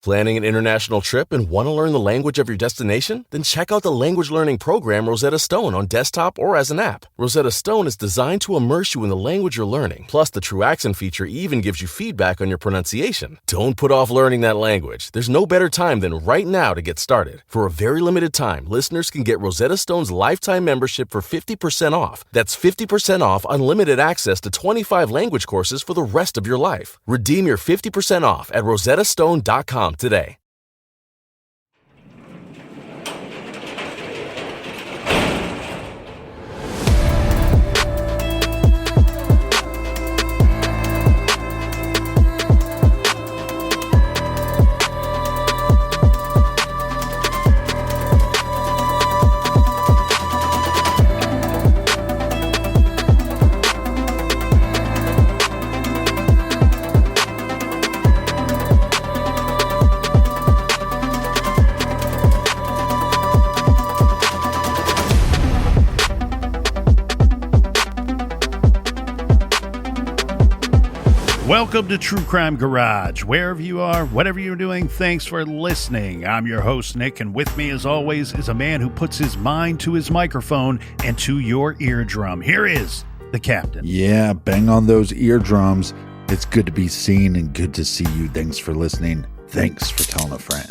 Planning an international trip and want to learn the language of your destination? Then check out the language learning program Rosetta Stone on desktop or as an app. Rosetta Stone is designed to immerse you in the language you're learning. Plus, the True Accent feature even gives you feedback on your pronunciation. Don't put off learning that language. There's no better time than right now to get started. For a very limited time, listeners can get Rosetta Stone's lifetime membership for 50% off. That's 50% off unlimited access to 25 language courses for the rest of your life. Redeem your 50% off at rosettastone.com today. Welcome to True Crime Garage. Wherever you are, whatever you're doing, thanks for listening. I'm your host, Nick, and with me, as always, is a man who puts his mind to his microphone and to your eardrum. Here is the captain. Yeah, bang on those eardrums. It's good to be seen and good to see you. Thanks for listening. Thanks for telling a friend.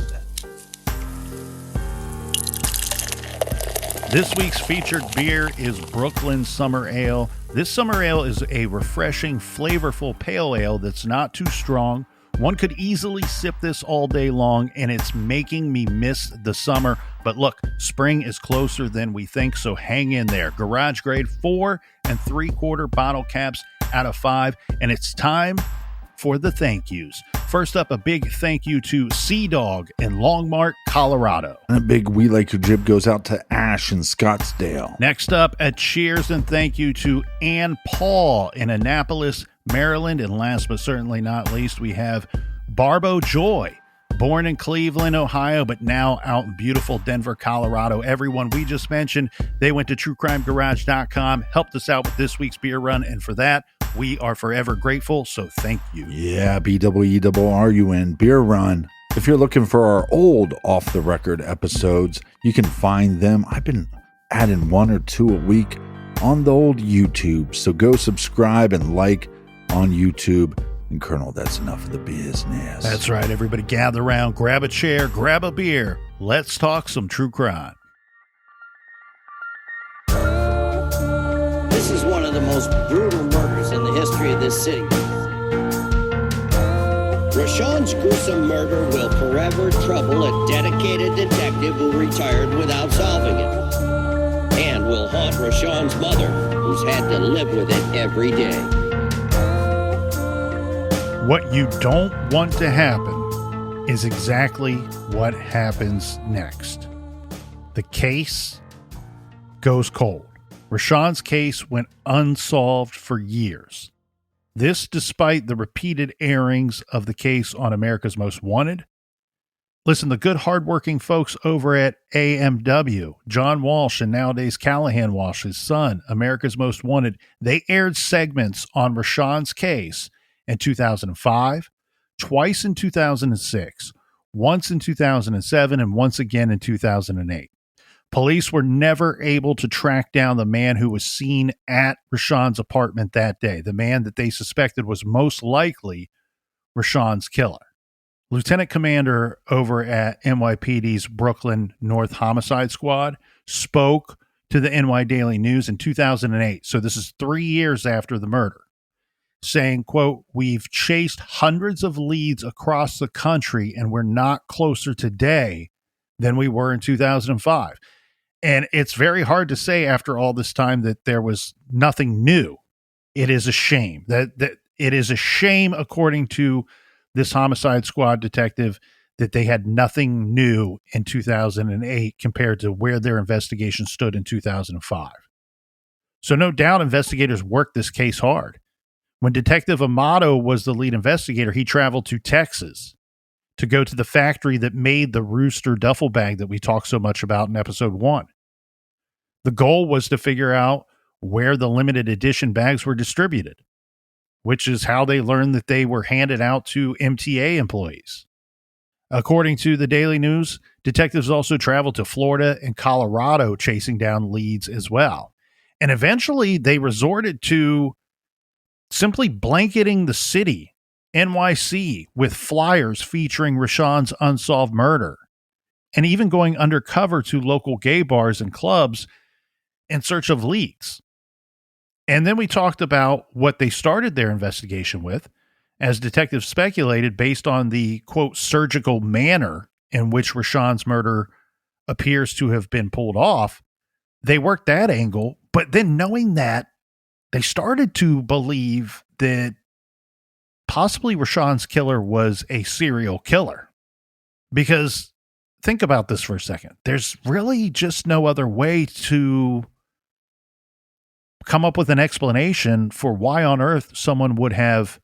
This week's featured beer is Brooklyn Summer Ale. This summer ale is a refreshing, flavorful pale ale that's not too strong. One could easily sip this all day long, and it's making me miss the summer. But look, spring is closer than we think, so hang in there. Garage grade 4 3/4 bottle caps out of 5, and it's time for the thank yous. First up, a big thank you to Sea Dog in Longmont, Colorado. And a big We Like Your Jib goes out to Ash in Scottsdale. Next up, a cheers and thank you to Ann Paul in Annapolis, Maryland. And last but certainly not least, we have Barbo Joy, born in Cleveland, Ohio, but now out in beautiful Denver, Colorado. Everyone we just mentioned, they went to truecrimegarage.com, helped us out with this week's beer run, and for that, we are forever grateful, so thank you. Yeah, BWERRUN, Beer Run. If you're looking for our old off-the-record episodes, you can find them. I've been adding 1 or 2 a week on the old YouTube, so go subscribe and like on YouTube. And Colonel, that's enough of the business. That's right, everybody gather around, grab a chair, grab a beer. Let's talk some true crime. This is one of the most brutal murders in the history of this city. Rashawn's gruesome murder will forever trouble a dedicated detective who retired without solving it. And will haunt Rashawn's mother, who's had to live with it every day. What you don't want to happen is exactly what happens next. The case goes cold. Rashawn's case went unsolved for years. This despite the repeated airings of the case on America's Most Wanted. Listen, the good hardworking folks over at AMW, John Walsh and nowadays Callahan Walsh, his son, America's Most Wanted, they aired segments on Rashawn's case in 2005, twice in 2006, once in 2007, and once again in 2008. Police were never able to track down the man who was seen at Rashawn's apartment that day, the man that they suspected was most likely Rashawn's killer. Lieutenant Commander over at NYPD's Brooklyn North Homicide Squad spoke to the NY Daily News in 2008, so this is 3 years after the murder, saying, quote, "We've chased hundreds of leads across the country, and we're not closer today than we were in 2005. And it's very hard to say after all this time that there was nothing new. It is a shame that it is a shame, according to this homicide squad detective, that they had nothing new in 2008 compared to where their investigation stood in 2005. So no doubt investigators worked this case hard. When Detective Amato was the lead investigator, he traveled to Texas to go to the factory that made the Rooster duffel bag that we talked so much about in episode 1. The goal was to figure out where the limited edition bags were distributed, which is how they learned that they were handed out to MTA employees. According to the Daily News, detectives also traveled to Florida and Colorado chasing down leads as well. And eventually they resorted to simply blanketing the city, NYC, with flyers featuring Rashawn's unsolved murder, and even going undercover to local gay bars and clubs in search of leads. And then we talked about what they started their investigation with, as detectives speculated based on the, quote, surgical manner in which Rashawn's murder appears to have been pulled off. They worked that angle, but then knowing that, they started to believe that possibly Rashawn's killer was a serial killer. Because think about this for a second. There's really just no other way to come up with an explanation for why on earth someone would have,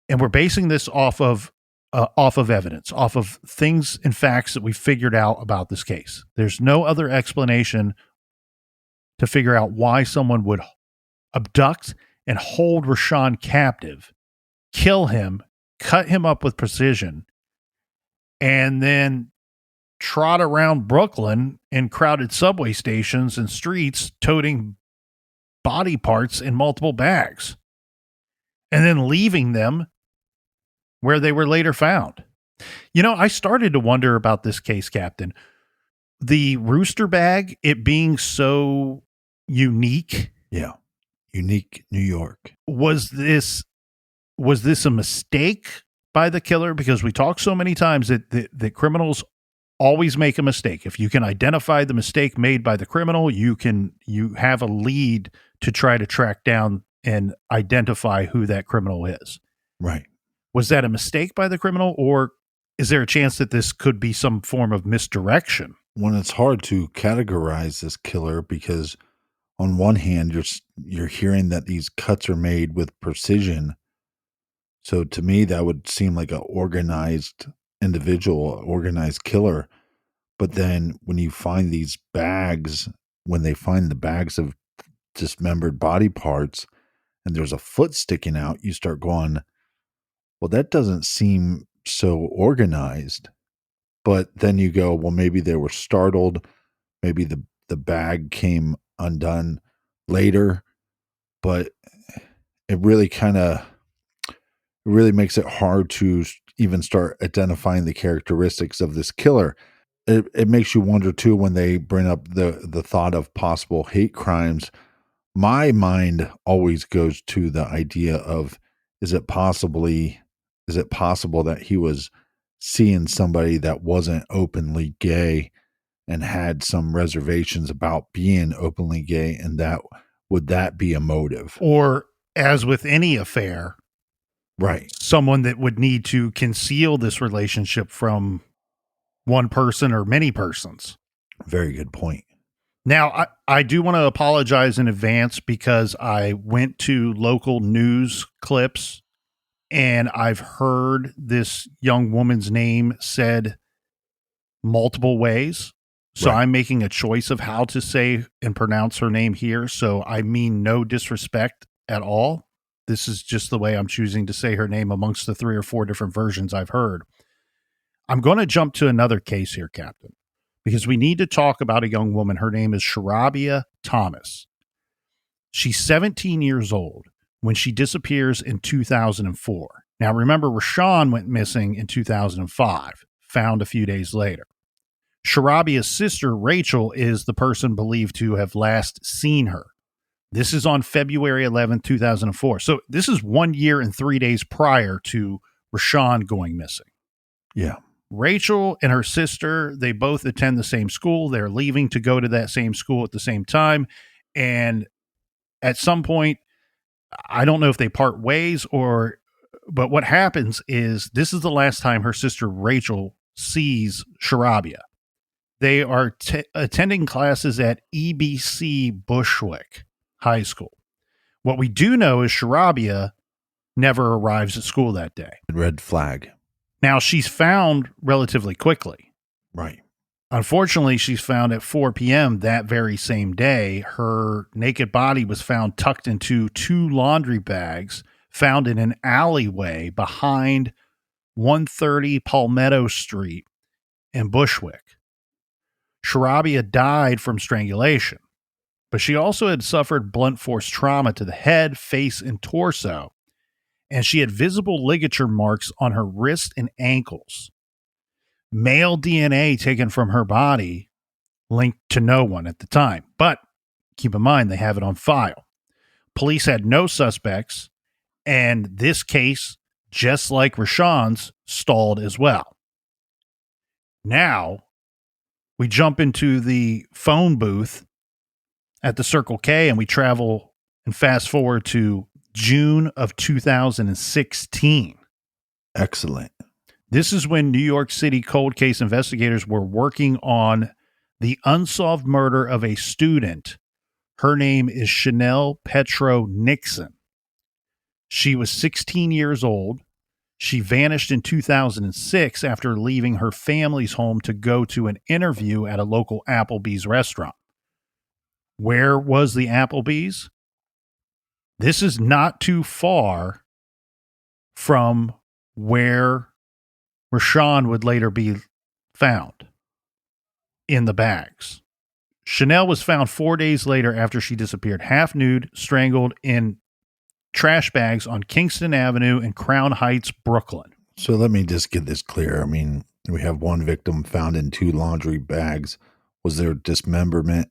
and we're basing this off of evidence, off of things and facts that we figured out about this case. There's no other explanation to figure out why someone would abduct and hold Rashawn captive, kill him, cut him up with precision, and then trot around Brooklyn in crowded subway stations and streets toting body parts in multiple bags, and then leaving them where they were later found. You know, I started to wonder about this case, Captain. The rooster bag, it being so unique. Yeah. Unique New York. Was this a mistake by the killer? Because we talk so many times that criminals always make a mistake. If you can identify the mistake made by the criminal, you have a lead to try to track down and identify who that criminal is. Right. Was that a mistake by the criminal, or is there a chance that this could be some form of misdirection? When it's hard to categorize this killer, because on one hand, you're hearing that these cuts are made with precision. So to me, that would seem like an organized individual, organized killer. But then when you find these bags, when they find the bags of dismembered body parts and there's a foot sticking out, you start going, well, that doesn't seem so organized. But then you go, well, maybe they were startled. Maybe the bag came undone later. But it really makes it hard to even start identifying the characteristics of this killer. It makes you wonder too, when they bring up the thought of possible hate crimes. My mind always goes to the idea of, is it possible that he was seeing somebody that wasn't openly gay and had some reservations about being openly gay, and would that be a motive? Or, as with any affair, right, someone that would need to conceal this relationship from one person or many persons. Very good point. Now, I do want to apologize in advance because I went to local news clips and I've heard this young woman's name said multiple ways. So right. I'm making a choice of how to say and pronounce her name here. So I mean no disrespect at all. This is just the way I'm choosing to say her name amongst the 3 or 4 different versions I've heard. I'm going to jump to another case here, Captain, because we need to talk about a young woman. Her name is Sharabia Thomas. She's 17 years old when she disappears in 2004. Now, remember, Rashawn went missing in 2005, found a few days later. Sharabia's sister, Rachel, is the person believed to have last seen her. This is on February 11, 2004. So this is 1 year and 3 days prior to Rashawn going missing. Yeah. Rachel and her sister, they both attend the same school. They're leaving to go to that same school at the same time. And at some point, I don't know if they part ways but what happens is this is the last time her sister Rachel sees Sharabia. They are attending classes at EBC Bushwick High School. What we do know is Sharabia never arrives at school that day. Red flag. Now, she's found relatively quickly. Right. Unfortunately, she's found at 4 p.m. that very same day. Her naked body was found tucked into 2 laundry bags found in an alleyway behind 130 Palmetto Street in Bushwick. Sarabia died from strangulation, but she also had suffered blunt force trauma to the head, face, and torso, and she had visible ligature marks on her wrist and ankles. Male DNA taken from her body linked to no one at the time, but keep in mind they have it on file. Police had no suspects, and this case, just like Rashawn's, stalled as well. Now, we jump into the phone booth at the Circle K and we travel and fast forward to June of 2016. Excellent. This is when New York City cold case investigators were working on the unsolved murder of a student. Her name is Chanel Petro Nixon. She was 16 years old. She vanished in 2006 after leaving her family's home to go to an interview at a local Applebee's restaurant. Where was the Applebee's? This is not too far from where Rashawn would later be found, in the bags. Chanel was found 4 days later after she disappeared, half nude, strangled in trash bags on Kingston Avenue in Crown Heights, Brooklyn. So let me just get this clear. I mean, we have one victim found in 2 laundry bags. Was there dismemberment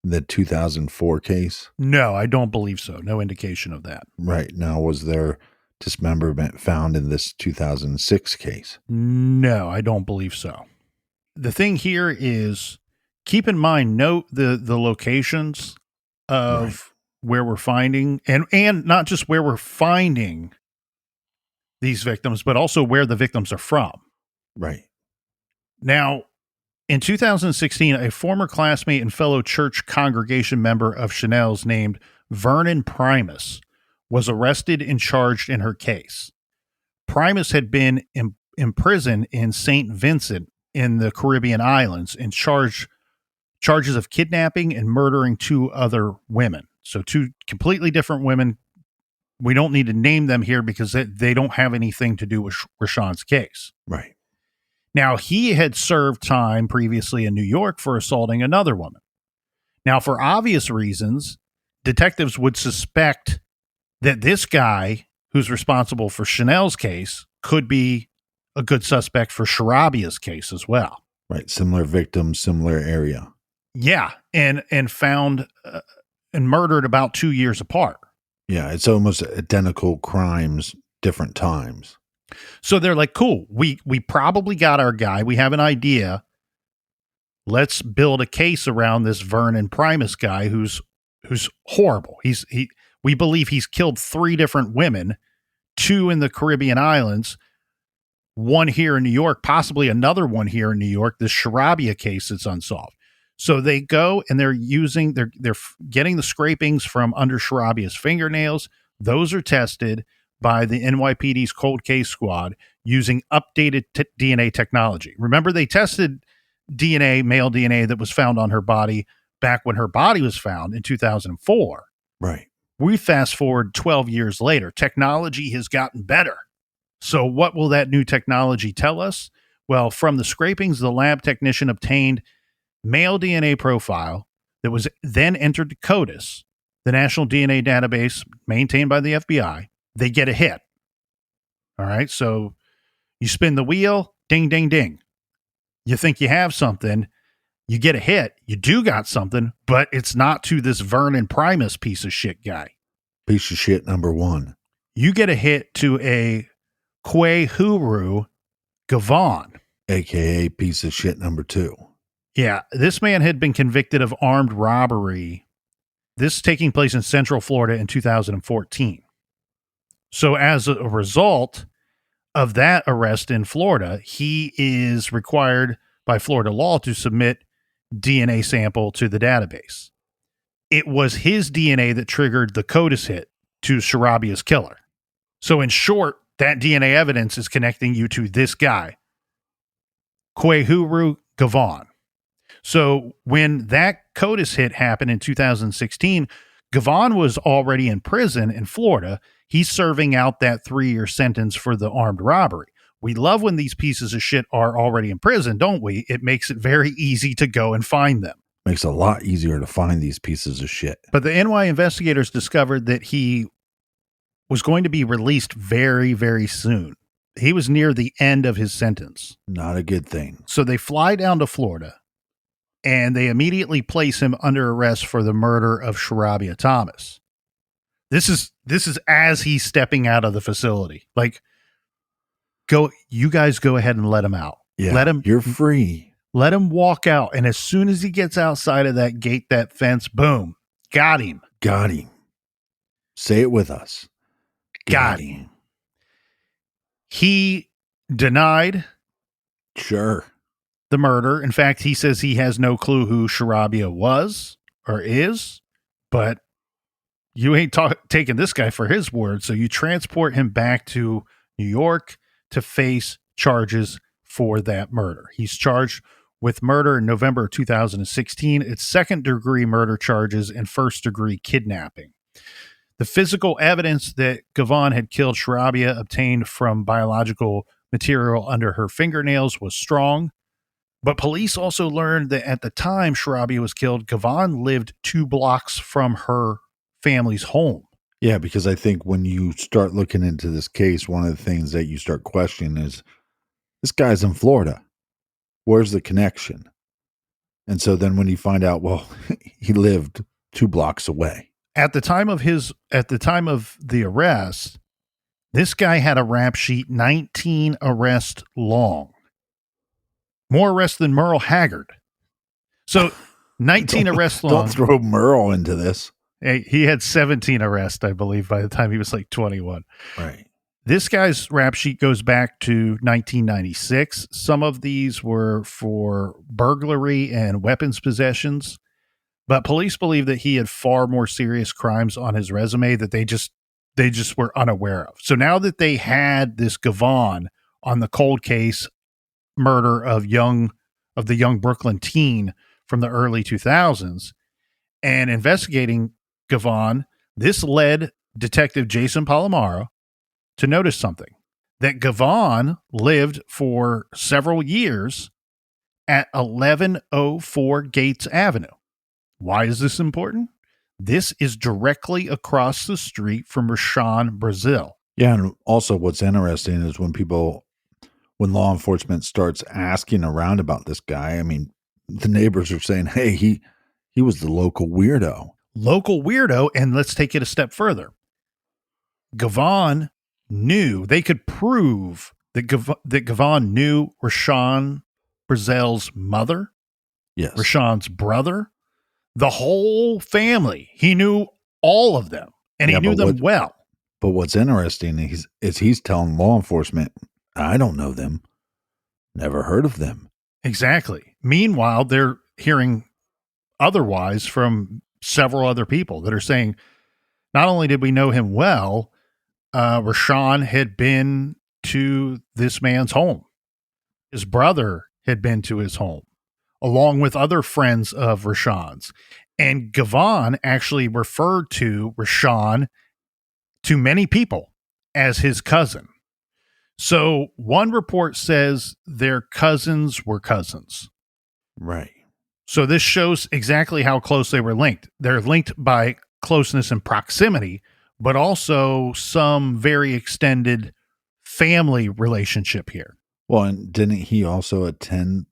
in the 2004 case? No, I don't believe so. No indication of that. Right. Now, was there dismemberment found in this 2006 case? No, I don't believe so. The thing here is, keep in mind, note the locations of where we're finding, and not just where we're finding these victims, but also where the victims are from. Right. Now, in 2016, a former classmate and fellow church congregation member of Chanel's named Vernon Primus was arrested and charged in her case. Primus had been imprisoned in St. Vincent in the Caribbean islands and charges of kidnapping and murdering 2 other women. So 2 completely different women. We don't need to name them here because they don't have anything to do with Rashawn's case. Right. Now, he had served time previously in New York for assaulting another woman. Now, for obvious reasons, detectives would suspect that this guy who's responsible for Chanel's case could be a good suspect for Sarabia's case as well. Right. Similar victim, similar area. Yeah. And found and murdered about 2 years apart. Yeah. It's almost identical crimes, different times. So they're like, cool, we probably got our guy. We have an idea. Let's build a case around this Vernon Primus guy who's horrible. We believe he's killed 3 different women, 2 in the Caribbean islands, 1 here in New York, possibly another one here in New York, this Sarabia case that's unsolved. So they go and they're getting the scrapings from under Sarabia's fingernails. Those are tested by the NYPD's cold case squad using updated DNA technology. Remember, they tested male DNA that was found on her body back when her body was found in 2004. Right. We fast forward 12 years later. Technology has gotten better. So what will that new technology tell us? Well, from the scrapings, the lab technician obtained male DNA profile that was then entered to CODIS, the national DNA database maintained by the FBI. They get a hit. All right. So you spin the wheel, ding, ding, ding. You think you have something, you get a hit. You do got something, but it's not to this Vernon Primus piece of shit guy. Piece of shit number 1. You get a hit to a Kwehuru Gavon, AKA piece of shit number 2. Yeah, this man had been convicted of armed robbery. This taking place in Central Florida in 2014. So as a result of that arrest in Florida, he is required by Florida law to submit DNA sample to the database. It was his DNA that triggered the CODIS hit to Sarabia's killer. So in short, that DNA evidence is connecting you to this guy, Kwehuru Gavon. So when that CODIS hit happened in 2016, Gavon was already in prison in Florida. He's serving out that 3-year sentence for the armed robbery. We love when these pieces of shit are already in prison, don't we? It makes it very easy to go and find them. Makes it a lot easier to find these pieces of shit. But the NY investigators discovered that he was going to be released very, very soon. He was near the end of his sentence. Not a good thing. So they fly down to Florida and they immediately place him under arrest for the murder of Sharabia Thomas. This is as he's stepping out of the facility. Like, you guys go ahead and let him out. Yeah, you're free. Let him walk out. And as soon as he gets outside of that gate, that fence, boom, got him. Got him. Say it with us. Got him. He denied the murder. In fact, he says he has no clue who Sharabia was or is, but you ain't taking this guy for his word. So you transport him back to New York to face charges for that murder. He's charged with murder in November of 2016. It's second-degree murder charges and first-degree kidnapping. The physical evidence that Gavon had killed Sharabia obtained from biological material under her fingernails was strong, but police also learned that at the time Sharabia was killed, Gavon lived 2 blocks from her family's home. Yeah, because I think when you start looking into this case, one of the things that you start questioning is, this guy's in Florida. Where's the connection? And so then when you find out, well, he lived 2 blocks away. At the time of the arrest, this guy had a rap sheet 19 arrests long. More arrests than Merle Haggard. So 19 arrests long. Don't throw Merle into this. He had 17 arrests, I believe, by the time he was like 21. Right. This guy's rap sheet goes back to 1996. Some of these were for burglary and weapons possessions, but police believe that he had far more serious crimes on his resume that they just were unaware of. So now that they had this Gavon on the cold case murder of the young Brooklyn teen from the early 2000s and investigating Gavon, this led Detective Jason Palomaro to notice something, that Gavon lived for several years at 1104 Gates Avenue. Why is this important? This is directly across the street from Rashawn Brazell. Yeah, and also what's interesting is when law enforcement starts asking around about this guy, I mean, the neighbors are saying, hey, he was the local weirdo. And let's take it a step further. Gavon knew, they could prove that Gavon knew Rashawn Brazell's mother, yes, Rashawn's brother, the whole family. He knew all of them, and he knew them well. But what's interesting is he's telling law enforcement, I don't know them, never heard of them. Exactly. Meanwhile, they're hearing otherwise from several other people that are saying, not only did we know him well, Rashawn had been to this man's home. His brother had been to his home, along with other friends of Rashawn's. And Gavon actually referred to Rashawn to many people as his cousin. So one report says their cousins were cousins. Right. So this shows exactly how close they were linked. They're linked by closeness and proximity, but also some very extended family relationship here. Well, and didn't he also attend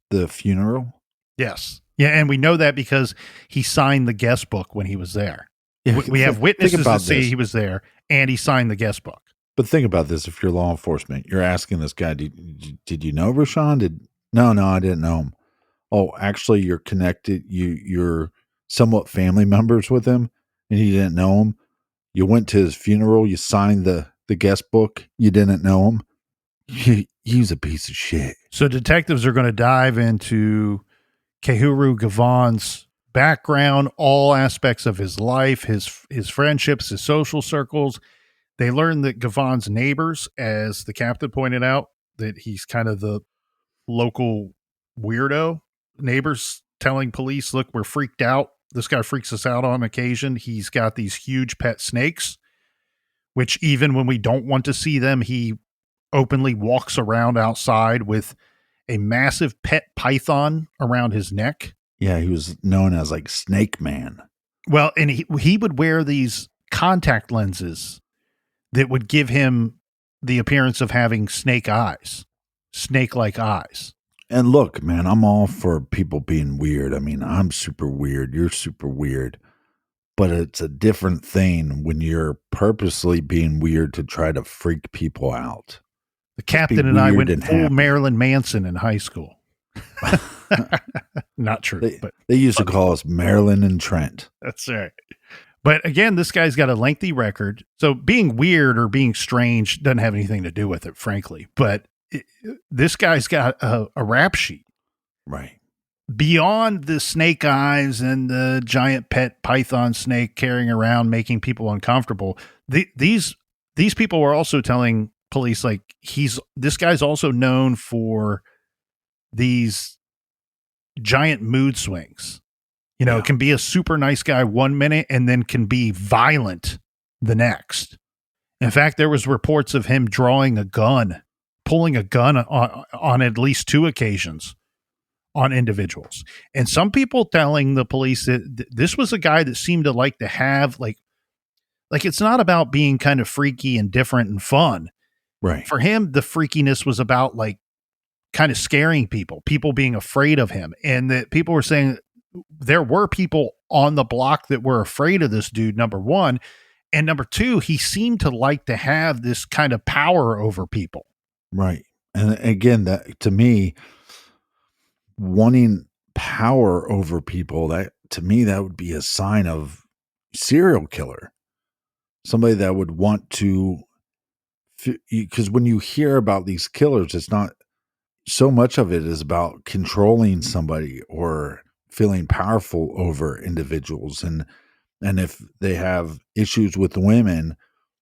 the funeral? Yes. Yeah, and we know that because he signed the guest book when he was there. Yeah, we have witnesses to say he was there, and he signed the guest book. But think about this. If you're law enforcement, you're asking this guy, did you know Rashawn? No, I didn't know him. Oh, actually, you're connected. You're somewhat family members with him, and you didn't know him. You went to his funeral. You signed the guest book. You didn't know him. He's a piece of shit. So detectives are going to dive into Kehuru Gavon's background, all aspects of his life, his friendships, his social circles. They learn that Gavon's neighbors, as the captain pointed out, that he's kind of the local weirdo. Neighbors telling police, look, we're freaked out. This guy freaks us out on occasion. He's got these huge pet snakes, which even when we don't want to see them, he openly walks around outside with a massive pet python around his neck. Yeah, he was known as like Snake Man. Well, and he would wear these contact lenses that would give him the appearance of having snake-like eyes. And look, man, I'm all for people being weird. I mean, I'm super weird. You're super weird. But it's a different thing when you're purposely being weird to try to freak people out. The captain and I went full Marilyn Manson in high school. Not true. They used to call us Marilyn and Trent. That's right. But again, this guy's got a lengthy record. So being weird or being strange doesn't have anything to do with it, frankly. But this guy's got a rap sheet. Right. Beyond the snake eyes and the giant pet python snake carrying around, making people uncomfortable, these people were also telling police, like, this guy's also known for these giant mood swings. You know, It can be a super nice guy 1 minute and then can be violent the next. In fact, there was reports of him pulling a gun on at least 2 occasions on individuals. And some people telling the police that this was a guy that seemed to like to have like it's not about being kind of freaky and different and fun. Right. For him, the freakiness was about like kind of scaring people being afraid of him. And that people were saying there were people on the block that were afraid of this dude, number one. And number two, he seemed to like to have this kind of power over people. Right. And again, that to me, wanting power over people, that to me, that would be a sign of serial killer. Somebody that would want to, because when you hear about these killers, it's not so much of it is about controlling somebody or feeling powerful over individuals. And if they have issues with women,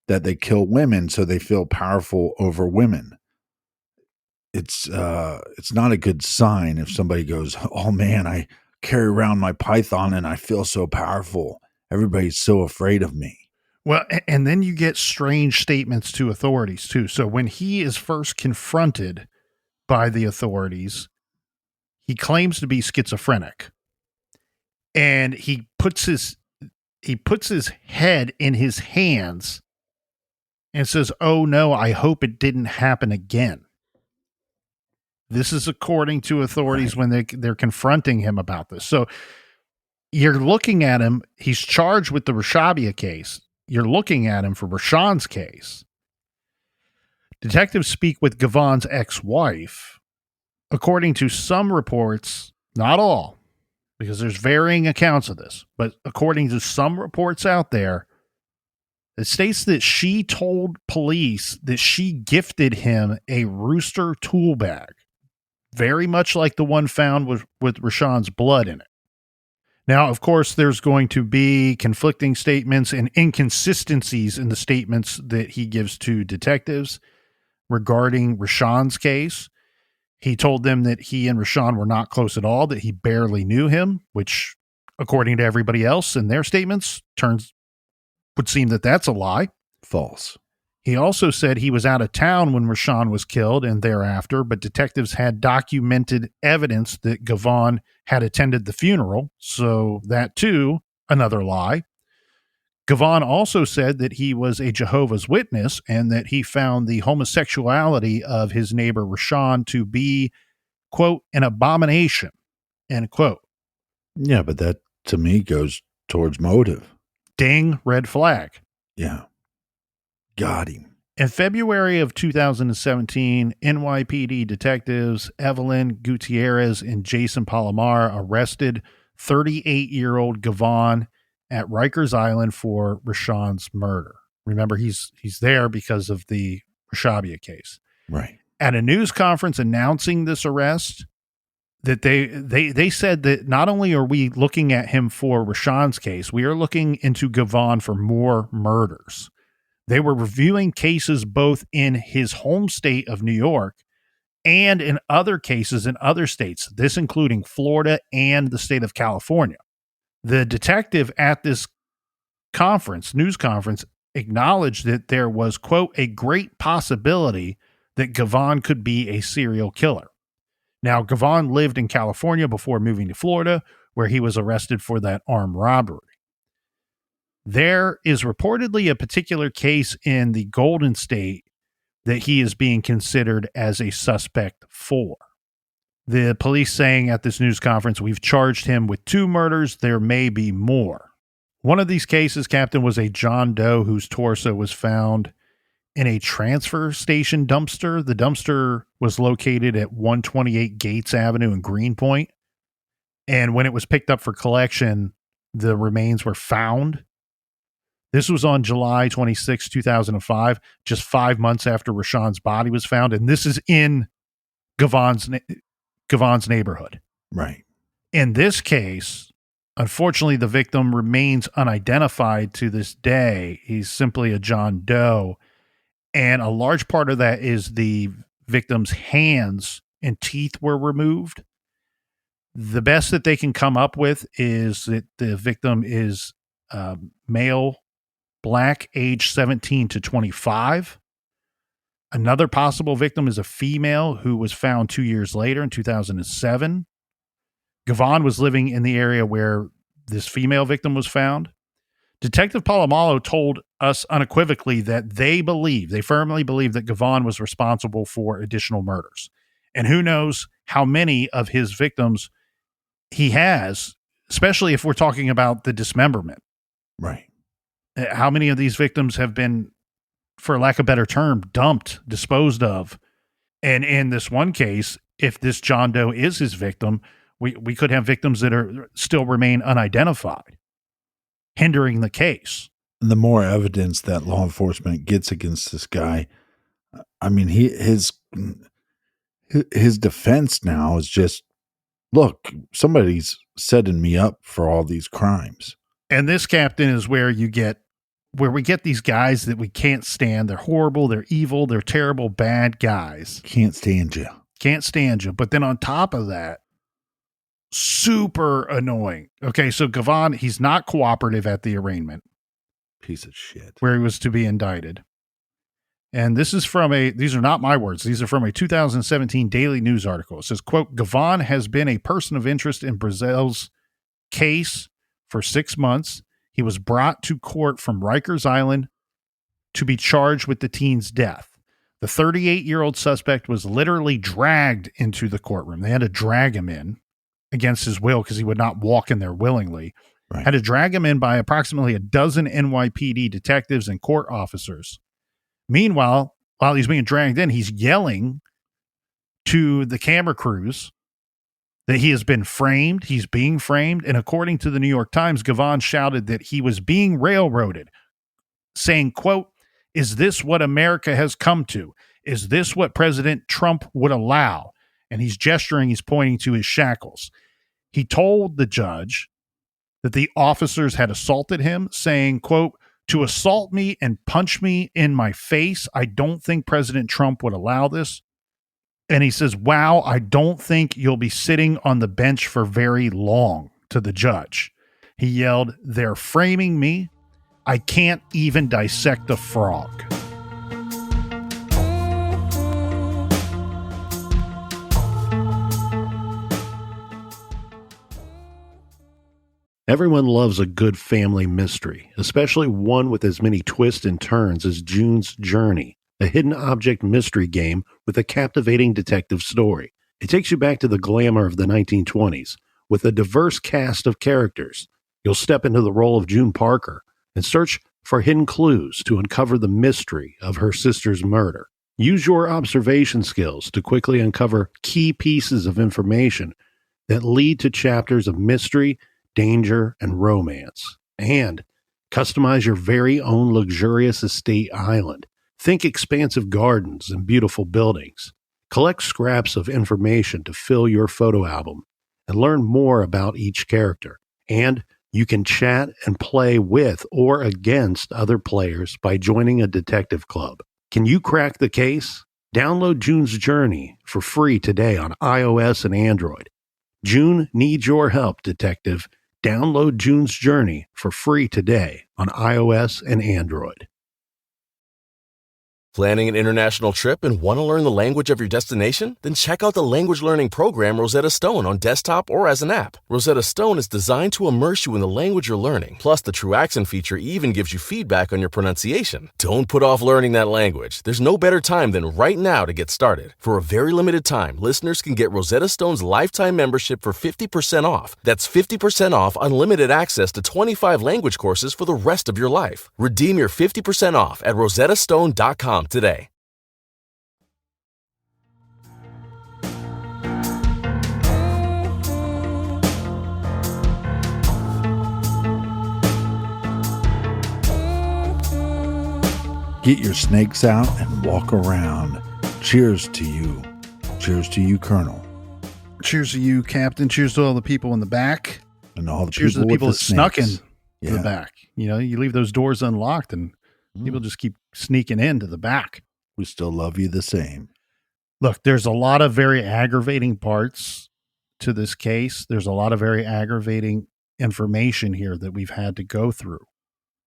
that they kill women so they feel powerful over women. It's not a good sign if somebody goes, oh man, I carry around my python and I feel so powerful. Everybody's so afraid of me. Well, and then you get strange statements to authorities too. So when he is first confronted by the authorities, he claims to be schizophrenic, and he puts his head in his hands and says, "Oh no, I hope it didn't happen again." This is according to authorities when they're confronting him about this. So you're looking at him. He's charged with the Rashabia case. You're looking at him for Rashawn's case. Detectives speak with Gavon's ex-wife. According to some reports, not all, because there's varying accounts of this, but according to some reports out there, it states that she told police that she gifted him a Rooster tool bag, very much like the one found with Rashawn's blood in it. Now, of course, there's going to be conflicting statements and inconsistencies in the statements that he gives to detectives regarding Rashawn's case. He told them that he and Rashawn were not close at all, that he barely knew him, which, according to everybody else in their statements, would seem that that's a lie. False. He also said he was out of town when Rashawn was killed and thereafter, but detectives had documented evidence that Gavon had attended the funeral. So that too, another lie. Gavon also said that he was a Jehovah's Witness and that he found the homosexuality of his neighbor Rashawn to be, quote, an abomination, end quote. Yeah, but that to me goes towards motive. Ding, red flag. Yeah. Got him. In February of 2017, NYPD detectives Evelyn Gutierrez and Jason Palomar arrested 38-year-old Gavon at Rikers Island for Rashawn's murder. Remember, he's there because of the Rashabia case. Right. At a news conference announcing this arrest, that they said that not only are we looking at him for Rashawn's case, we are looking into Gavon for more murders. They were reviewing cases both in his home state of New York and in other cases in other states, this including Florida and the state of California. The detective at this news conference, acknowledged that there was, quote, a great possibility that Gavon could be a serial killer. Now, Gavon lived in California before moving to Florida, where he was arrested for that armed robbery. There is reportedly a particular case in the Golden State that he is being considered as a suspect for. The police saying at this news conference, we've charged him with 2 murders. There may be more. One of these cases, Captain, was a John Doe whose torso was found in a transfer station dumpster. The dumpster was located at 128 Gates Avenue in Greenpoint. And when it was picked up for collection, the remains were found. This was on July 26, 2005, just 5 months after Rashawn's body was found. And this is in Gavon's neighborhood. Right. In this case, unfortunately, the victim remains unidentified to this day. He's simply a John Doe. And a large part of that is the victim's hands and teeth were removed. The best that they can come up with is that the victim is male, black, age 17 to 25. Another possible victim is a female who was found 2 years later in 2007. Gavon was living in the area where this female victim was found. Detective Palomalo told us unequivocally that they firmly believe that Gavon was responsible for additional murders. And who knows how many of his victims he has, especially if we're talking about the dismemberment. Right. How many of these victims have been, for lack of a better term, dumped, disposed of? And in this one case, if this John Doe is his victim, we could have victims that are still remain unidentified, hindering the case. The more evidence that law enforcement gets against this guy, I mean, his defense now is just, look, somebody's setting me up for all these crimes. And this, Captain, is where we get these guys that we can't stand. They're horrible. They're evil. They're terrible, bad guys. Can't stand you. Can't stand you. But then on top of that, super annoying. Okay, so Gavon, he's not cooperative at the arraignment. Piece of shit. Where he was to be indicted. And this is these are not my words. These are from a 2017 Daily News article. It says, quote, Gavon has been a person of interest in Brazell's case for 6 months. He was brought to court from Rikers Island to be charged with the teen's death. The 38-year-old suspect was literally dragged into the courtroom. They had to drag him in against his will because he would not walk in there willingly. Right. Had to drag him in by approximately a dozen NYPD detectives and court officers. Meanwhile, while he's being dragged in, he's yelling to the camera crews that he has been framed, he's being framed, and according to the New York Times, Gavon shouted that he was being railroaded, saying, quote, is this what America has come to? Is this what President Trump would allow? And he's gesturing, he's pointing to his shackles. He told the judge that the officers had assaulted him, saying, quote, to assault me and punch me in my face, I don't think President Trump would allow this. And he says, wow, I don't think you'll be sitting on the bench for very long, to the judge. He yelled, they're framing me. I can't even dissect a frog. Everyone loves a good family mystery, especially one with as many twists and turns as June's Journey, a hidden object mystery game with a captivating detective story. It takes you back to the glamour of the 1920s with a diverse cast of characters. You'll step into the role of June Parker and search for hidden clues to uncover the mystery of her sister's murder. Use your observation skills to quickly uncover key pieces of information that lead to chapters of mystery, danger, and romance. And customize your very own luxurious estate island. Think expansive gardens and beautiful buildings. Collect scraps of information to fill your photo album and learn more about each character. And you can chat and play with or against other players by joining a detective club. Can you crack the case? Download June's Journey for free today on iOS and Android. June needs your help, detective. Download June's Journey for free today on iOS and Android. Planning an international trip and want to learn the language of your destination? Then check out the language learning program Rosetta Stone on desktop or as an app. Rosetta Stone is designed to immerse you in the language you're learning. Plus, the True Accent feature even gives you feedback on your pronunciation. Don't put off learning that language. There's no better time than right now to get started. For a very limited time, listeners can get Rosetta Stone's lifetime membership for 50% off. That's 50% off unlimited access to 25 language courses for the rest of your life. Redeem your 50% off at rosettastone.com today. Get your snakes out and walk around. Cheers to you. Cheers to you, Colonel. Cheers to you, Captain. Cheers to all the people in the back. And all the Cheers to the people that snuck in Yeah. the back. You know, you leave those doors unlocked and people just keep sneaking into the back. We still love you the same. Look, there's a lot of very aggravating parts to this case. There's a lot of very aggravating information here that we've had to go through.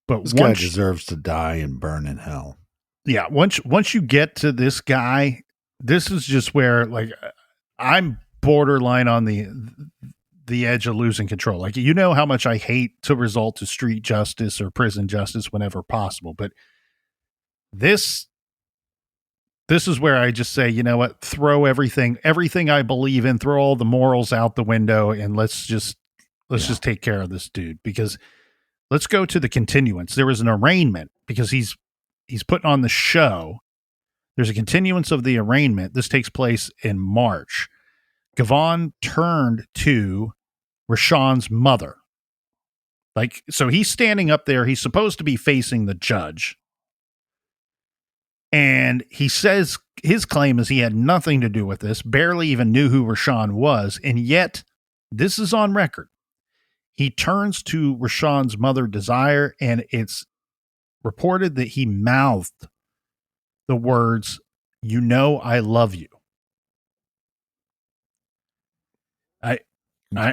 But This guy deserves to die and burn in hell. Yeah, once you get to this guy, this is just where, like, I'm borderline on the edge of losing control. Like, you know how much I hate to resort to street justice or prison justice whenever possible, but this is where I just say, you know what, throw everything I believe in, throw all the morals out the window, and let's just take care of this dude. Because let's go to the continuance. There was an arraignment because he's putting on the show. There's a continuance of the arraignment. This takes place in March. Gavon turned to Rashawn's mother. Like, so he's standing up there. He's supposed to be facing the judge. And he says his claim is he had nothing to do with this, barely even knew who Rashawn was. And yet, this is on record. He turns to Rashawn's mother, Desire, and it's reported that he mouthed the words, "You know I love you."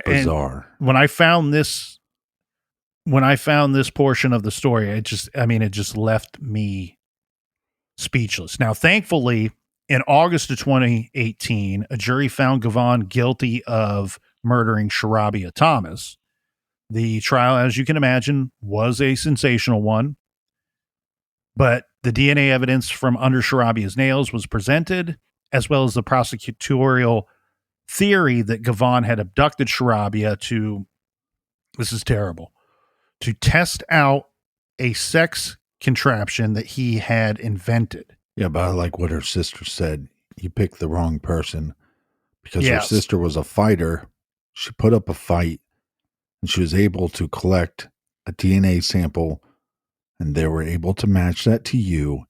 Bizarre. When I found this portion of the story, it just left me speechless. Now, thankfully, in August of 2018, a jury found Gavon guilty of murdering Sharabia Thomas. The trial, as you can imagine, was a sensational one, but the DNA evidence from under Sharabia's nails was presented, as well as the prosecutorial theory that Gavon had abducted Sharabia to, this is terrible, to test out a sex contraption that he had invented. Yeah, but I like what her sister said. You picked the wrong person because Yes. her sister was a fighter. She put up a fight and she was able to collect a DNA sample, and they were able to match that to you,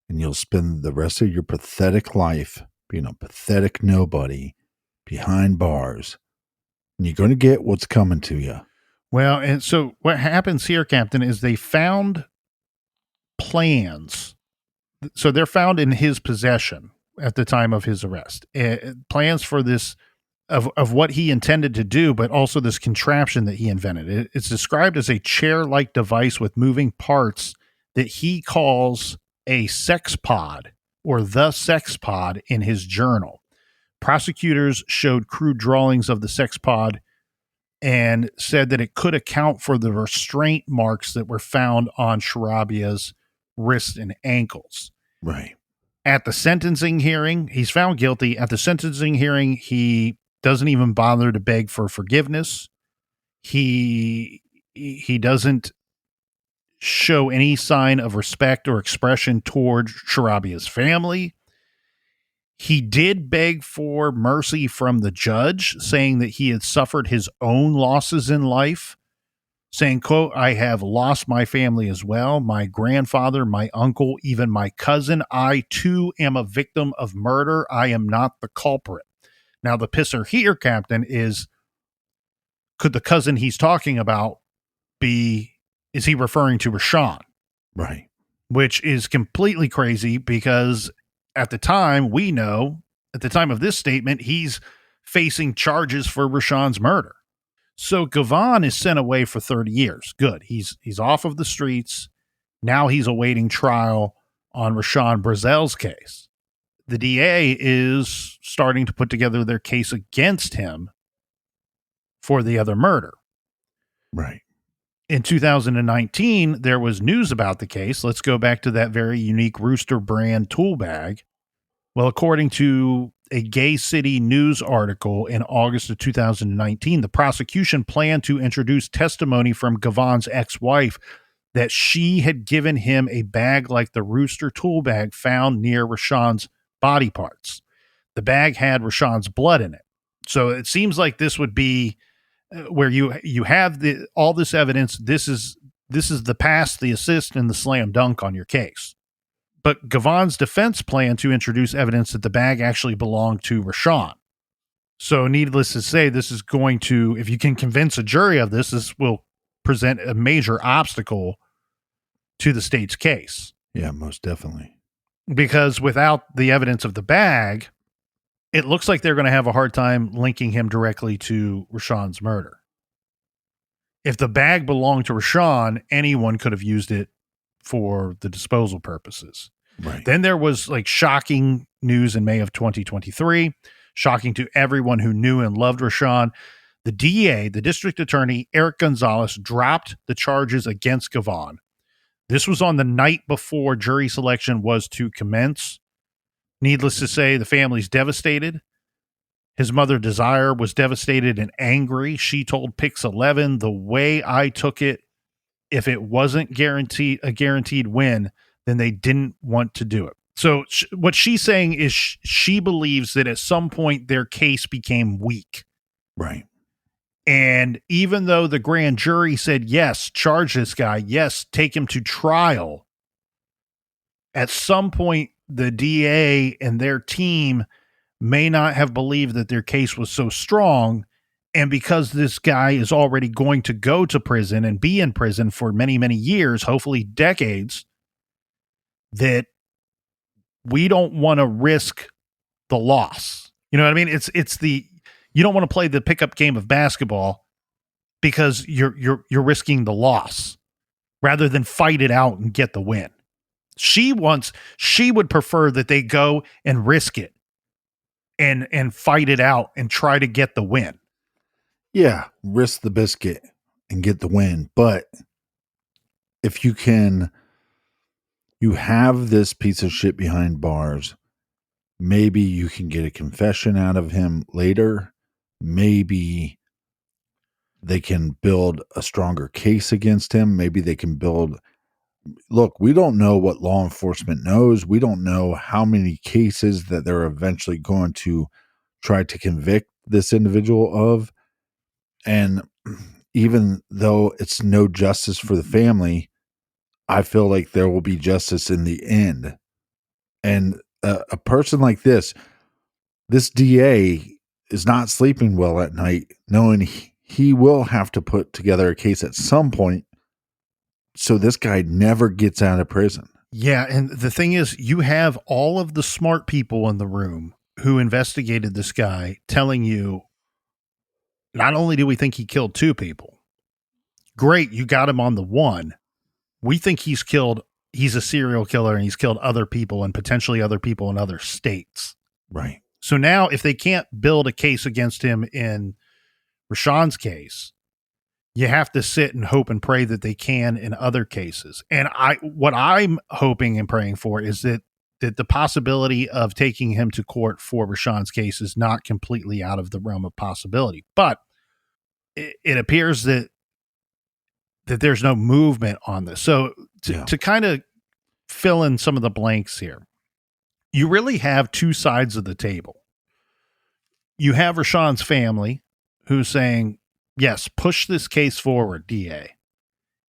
and you'll spend the rest of your pathetic life being a pathetic nobody behind bars, and you're going to get what's coming to you. Well, and so what happens here, Captain, is they found plans. So they're found in his possession at the time of his arrest. Plans for this, of what he intended to do, but also this contraption that he invented. It's described as a chair-like device with moving parts that he calls a sex pod, or the sex pod, in his journal. Prosecutors showed crude drawings of the sex pod and said that it could account for the restraint marks that were found on Sharabia's wrists and ankles. Right. At the sentencing hearing, he's found guilty. At the sentencing hearing, he doesn't even bother to beg for forgiveness. He doesn't show any sign of respect or expression toward Sharabia's family. He did beg for mercy from the judge, saying that he had suffered his own losses in life, saying, quote, "I have lost my family as well, my grandfather, my uncle, even my cousin. I too am a victim of murder. I am not the culprit." Now, the pisser here, Captain, is, could the cousin he's talking about is he referring to Rashawn? Right. Which is completely crazy because at the time, we know, at the time of this statement, he's facing charges for Rashawn's murder. So Gavon is sent away for 30 years. Good. He's off of the streets. Now he's awaiting trial on Rashawn Brazell's case. The DA is starting to put together their case against him for the other murder. Right. In 2019, there was news about the case. Let's go back to that very unique Rooster brand tool bag. Well, according to a Gay City News article in August of 2019, the prosecution planned to introduce testimony from Gavon's ex-wife that she had given him a bag like the Rooster tool bag found near Rashawn's body parts. The bag had Rashawn's blood in it. So it seems like this would be where you have all this evidence. This is the pass, the assist, and the slam dunk on your case. But Gavon's defense planned to introduce evidence that the bag actually belonged to Rashawn. So needless to say, this is going to, if you can convince a jury of this, this will present a major obstacle to the state's case. Yeah, most definitely. Because without the evidence of the bag, it looks like they're going to have a hard time linking him directly to Rashawn's murder. If the bag belonged to Rashawn, anyone could have used it for the disposal purposes. Right. Then there was like shocking news in May of 2023, shocking to everyone who knew and loved Rashawn. The DA, the district attorney, Eric Gonzalez, dropped the charges against Gavon. This was on the night before jury selection was to commence. Needless to say, the family's devastated. His mother, Desire, was devastated and angry. She told Pix 11, the way I took it, if it wasn't a guaranteed win, then they didn't want to do it. So what she's saying is she believes that at some point their case became weak. Right. And even though the grand jury said, yes, charge this guy, yes, take him to trial, at some point the DA and their team may not have believed that their case was so strong. And because this guy is already going to go to prison and be in prison for many, many years, hopefully decades, that we don't want to risk the loss. You know what I mean? You don't want to play the pickup game of basketball because you're risking the loss rather than fight it out and get the win. She would prefer that they go and risk it and fight it out and try to get the win. Yeah, risk the biscuit and get the win. But if you have this piece of shit behind bars, maybe you can get a confession out of him later. Maybe they can build a stronger case against him. Maybe they can look, we don't know what law enforcement knows. We don't know how many cases that they're eventually going to try to convict this individual of. And even though it's no justice for the family, I feel like there will be justice in the end. And a person like this DA is not sleeping well at night, knowing he will have to put together a case at some point so this guy never gets out of prison. Yeah, and the thing is, you have all of the smart people in the room who investigated this guy telling you, not only do we think he killed 2 people, great, you got him on the one. We think he's a serial killer and he's killed other people and potentially other people in other states. Right. So now if they can't build a case against him in Rashawn's case, you have to sit and hope and pray that they can in other cases. And what I'm hoping and praying for is that the possibility of taking him to court for Rashawn's case is not completely out of the realm of possibility. But it appears that there's no movement on this. So to kind of fill in some of the blanks here, you really have 2 sides of the table. You have Rashawn's family who's saying, yes, push this case forward, DA.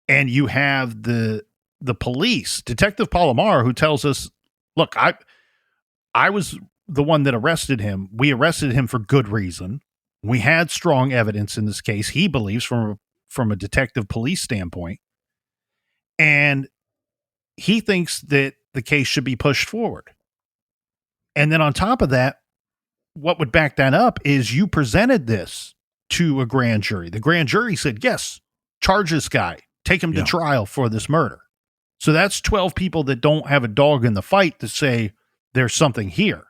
And you have the police, Detective Palomar, who tells us, look, I was the one that arrested him. We arrested him for good reason. We had strong evidence in this case, he believes, from a detective police standpoint. And he thinks that the case should be pushed forward. And then on top of that, what would back that up is you presented this to a grand jury. The grand jury said, yes, charge this guy, take him to trial for this murder. So that's 12 people that don't have a dog in the fight to say there's something here.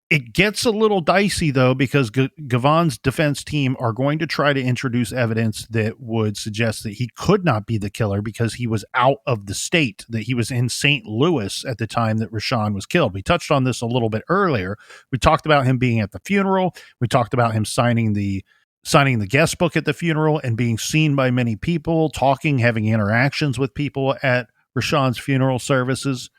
It gets a little dicey, though, because Gavon's defense team are going to try to introduce evidence that would suggest that he could not be the killer because he was out of the state, that he was in St. Louis at the time that Rashawn was killed. We touched on this a little bit earlier. We talked about him being at the funeral. We talked about him signing the guest book at the funeral and being seen by many people, talking, having interactions with people at Rashawn's funeral services.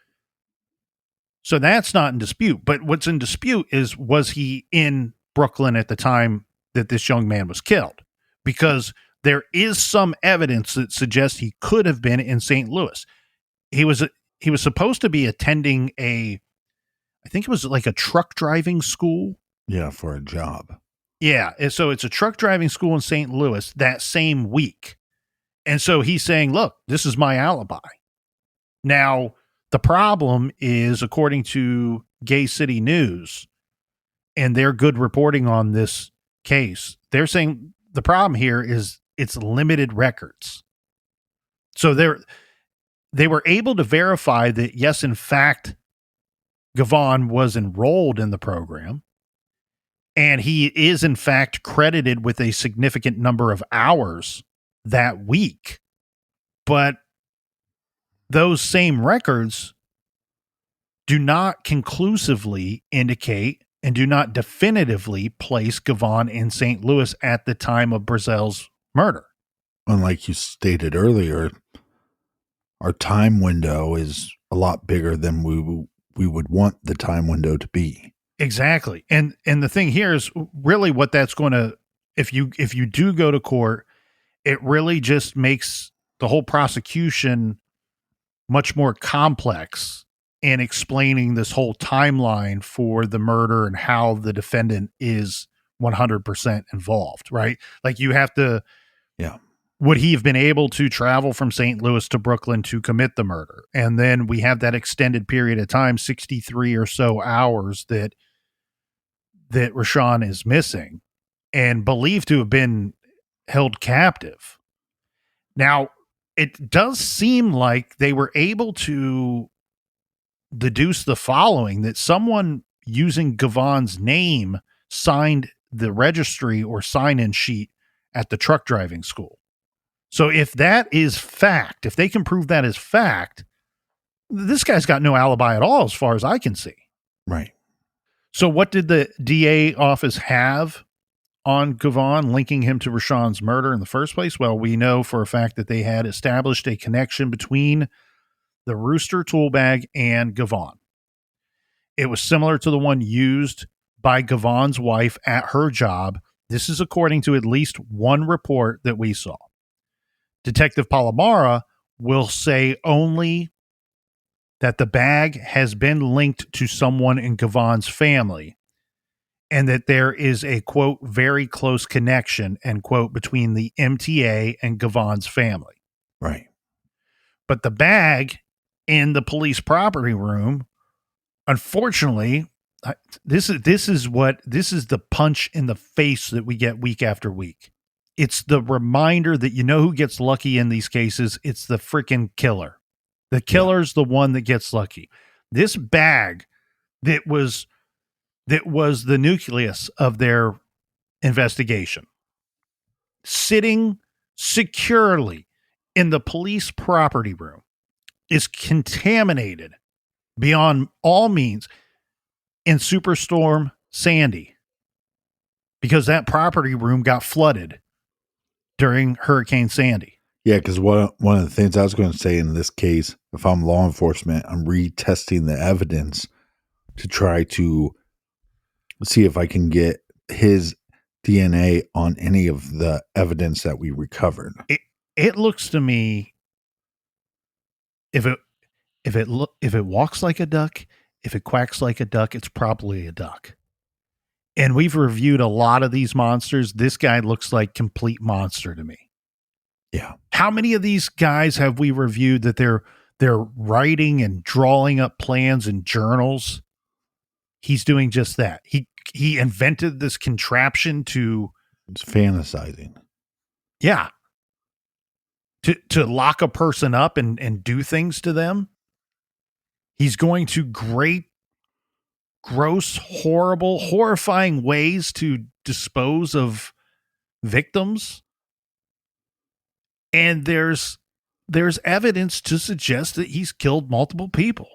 So that's not in dispute. But what's in dispute is, was he in Brooklyn at the time that this young man was killed? Because there is some evidence that suggests he could have been in St. Louis. He was supposed to be attending I think it was like a truck driving school. Yeah, for a job. Yeah. And so it's a truck driving school in St. Louis that same week. And so he's saying, look, this is my alibi. Now, the problem is, according to Gay City News and their good reporting on this case, they're saying the problem here is it's limited records. So they were able to verify that, yes, in fact, Gavon was enrolled in the program, and he is, in fact, credited with a significant number of hours that week. But those same records do not conclusively indicate and do not definitively place Gavon in St. Louis at the time of Brazell's murder. And like you stated earlier, our time window is a lot bigger than we would want the time window to be. Exactly. And the thing here is really what that's going to, if you do go to court, it really just makes the whole prosecution much more complex in explaining this whole timeline for the murder and how the defendant is 100% involved, right? Like you have to, would he have been able to travel from St. Louis to Brooklyn to commit the murder? And then we have that extended period of time, 63 or so hours that Rashawn is missing and believed to have been held captive. Now, it does seem like they were able to deduce the following, that someone using Gavon's name signed the registry or sign-in sheet at the truck driving school. So if that is fact, if they can prove that is fact, this guy's got no alibi at all as far as I can see. Right. So what did the DA office have on Gavon linking him to Rashawn's murder in the first place? Well, we know for a fact that they had established a connection between the Rooster tool bag and Gavon. It was similar to the one used by Gavon's wife at her job. This is according to at least one report that we saw. Detective Palomara will say only that the bag has been linked to someone in Gavon's family, and that there is a, quote, very close connection, end quote, between the MTA and Gavon's family. Right. But the bag in the police property room, unfortunately, this is the punch in the face that we get week after week. It's the reminder that you know who gets lucky in these cases. It's the freaking killer. The killer's the one that gets lucky. This bag that was the nucleus of their investigation, sitting securely in the police property room, is contaminated beyond all means in Superstorm Sandy, because that property room got flooded during Hurricane Sandy. Yeah, because one of the things I was going to say in this case, if I'm law enforcement, I'm retesting the evidence to try to see if I can get his DNA on any of the evidence that we recovered. It looks to me, if it walks like a duck, if it quacks like a duck, it's probably a duck. And we've reviewed a lot of these monsters. This guy looks like complete monster to me. Yeah. How many of these guys have we reviewed that they're writing and drawing up plans in journals? He's doing just that. He invented this contraption to... It's fantasizing. Yeah. to lock a person up and do things to them. He's going to gross, horrible, horrifying ways to dispose of victims. And there's evidence to suggest that he's killed multiple people.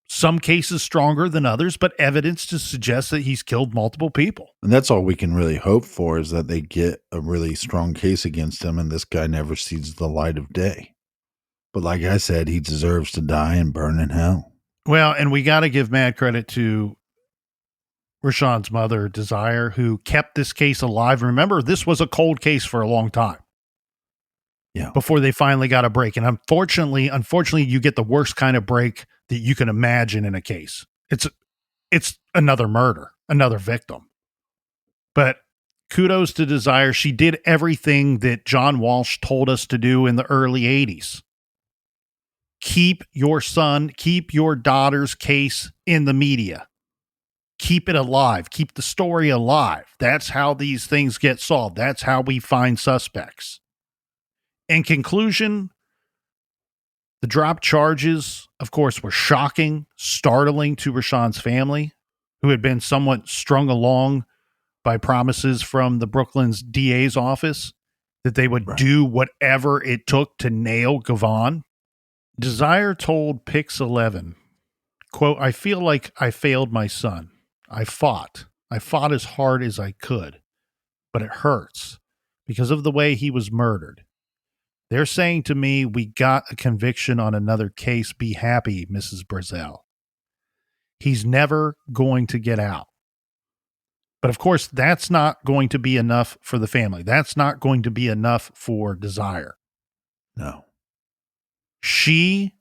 Some cases stronger than others, but evidence to suggest that he's killed multiple people. And that's all we can really hope for, is that they get a really strong case against him and this guy never sees the light of day. But like I said, he deserves to die and burn in hell. Well, and we got to give mad credit to Rashawn's mother, Desire, who kept this case alive. Remember, this was a cold case for a long time. Yeah. Before they finally got a break. And unfortunately, you get the worst kind of break that you can imagine in a case. It's another murder, another victim. But kudos to Desire. She did everything that John Walsh told us to do in the early 80s. Keep your son, keep your daughter's case in the media. Keep it alive. Keep the story alive. That's how these things get solved. That's how we find suspects. In conclusion, the drop charges, of course, were shocking, startling to Rashawn's family, who had been somewhat strung along by promises from the Brooklyn's DA's office that they would do whatever it took to nail Gavon. Desire told Pix 11, quote, "I feel like I failed my son. I fought as hard as I could, but it hurts because of the way he was murdered. They're saying to me, we got a conviction on another case. Be happy, Mrs. Brazell. He's never going to get out." But of course, that's not going to be enough for the family. That's not going to be enough for Desire. No. She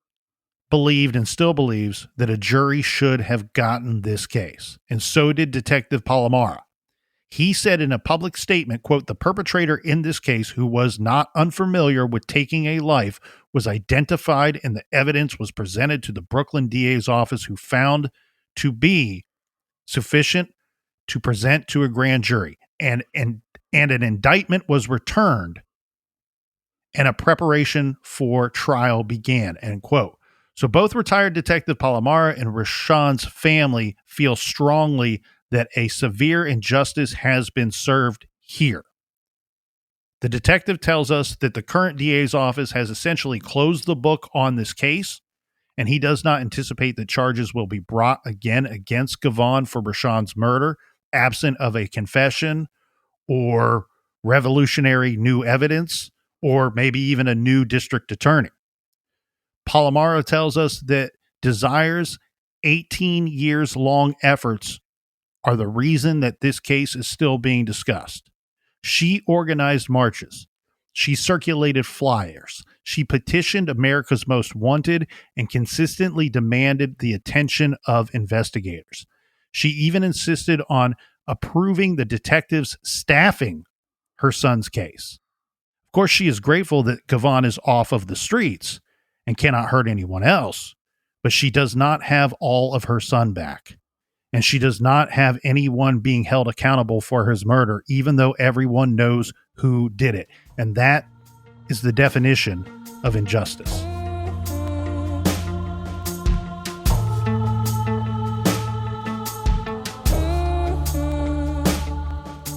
believed and still believes that a jury should have gotten this case. And so did Detective Palomara. He said in a public statement, quote, "The perpetrator in this case, who was not unfamiliar with taking a life, was identified and the evidence was presented to the Brooklyn DA's office, who found to be sufficient to present to a grand jury. And an indictment was returned and a preparation for trial began," end quote. So both retired Detective Palomara and Rashawn's family feel strongly that a severe injustice has been served here. The detective tells us that the current DA's office has essentially closed the book on this case, and he does not anticipate that charges will be brought again against Gavon for Rashawn's murder, absent of a confession or revolutionary new evidence, or maybe even a new district attorney. Palomaro tells us that Desire's 18 years long efforts are the reason that this case is still being discussed. She organized marches. She circulated flyers. She petitioned America's Most Wanted and consistently demanded the attention of investigators. She even insisted on approving the detectives staffing her son's case. Of course, she is grateful that Gavon is off of the streets and cannot hurt anyone else, but she does not have all of her son back. And she does not have anyone being held accountable for his murder, even though everyone knows who did it. And that is the definition of injustice.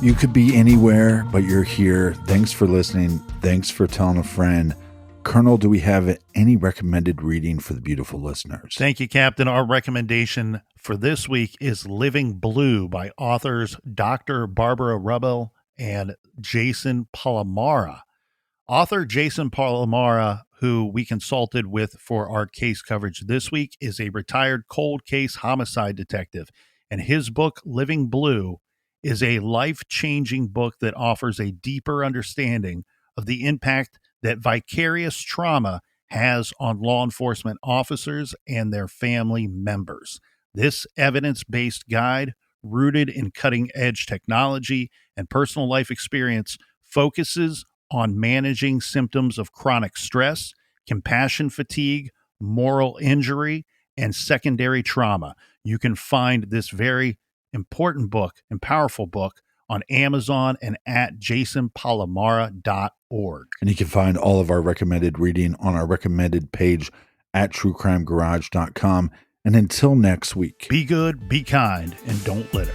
You could be anywhere, but you're here. Thanks for listening. Thanks for telling a friend. Colonel, do we have any recommended reading for the beautiful listeners? Thank you, Captain. Our recommendation for this week is Living Blue by authors Dr. Barbara Rubel and Jason Palomara. Author Jason Palomara, who we consulted with for our case coverage this week, is a retired cold case homicide detective, and his book, Living Blue, is a life-changing book that offers a deeper understanding of the impact that vicarious trauma has on law enforcement officers and their family members. This evidence-based guide, rooted in cutting-edge technology and personal life experience, focuses on managing symptoms of chronic stress, compassion fatigue, moral injury, and secondary trauma. You can find this very important book and powerful book on Amazon and at jasonpalamara.org. And you can find all of our recommended reading on our recommended page at truecrimegarage.com. And until next week, Be good, be kind, and don't litter.